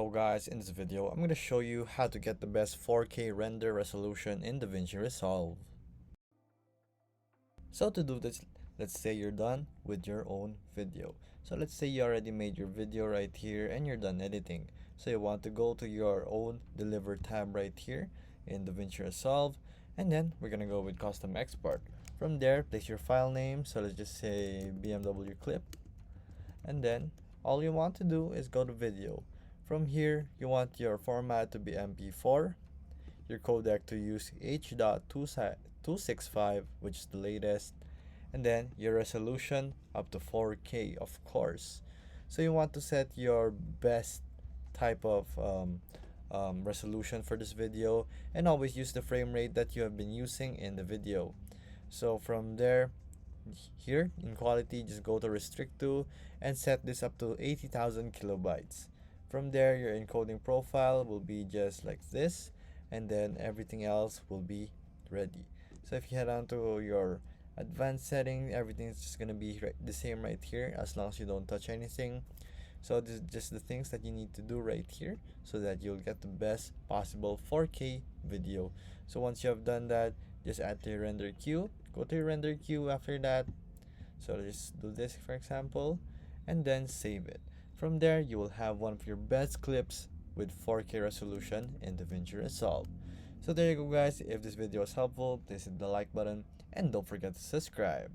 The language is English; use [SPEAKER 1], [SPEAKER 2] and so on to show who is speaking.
[SPEAKER 1] So guys, in this video, I'm going to show you how to get the best 4K render resolution in DaVinci Resolve. So to do this, let's say you're done with your own video. So let's say you already made your video right here and you're done editing. So you want to go to your own Deliver tab right here in DaVinci Resolve, and then we're going to go with Custom Export. From there, place your file name. So let's just say BMW clip, and then all you want to do is go to video. From here, you want your format to be MP4, your codec to use H.265, which is the latest, and then your resolution up to 4K, of course. So you want to set your best type of resolution for this video, and always use the frame rate that you have been using in the video. So from there, here in quality, just go to restrict to and set this up to 80,000 kilobytes. From there, your encoding profile will be just like this, and then everything else will be ready. So if you head on to your advanced setting, everything's just gonna be the same right here, as long as you don't touch anything. So this is just the things that you need to do right here so that you'll get the best possible 4K video. So once you have done that, just add to your render queue, go to your render queue after that. So let's do this for example, and then save it. From there, you will have one of your best clips with 4K resolution in DaVinci Resolve. So there you go guys. If this video was helpful, please hit the like button and don't forget to subscribe.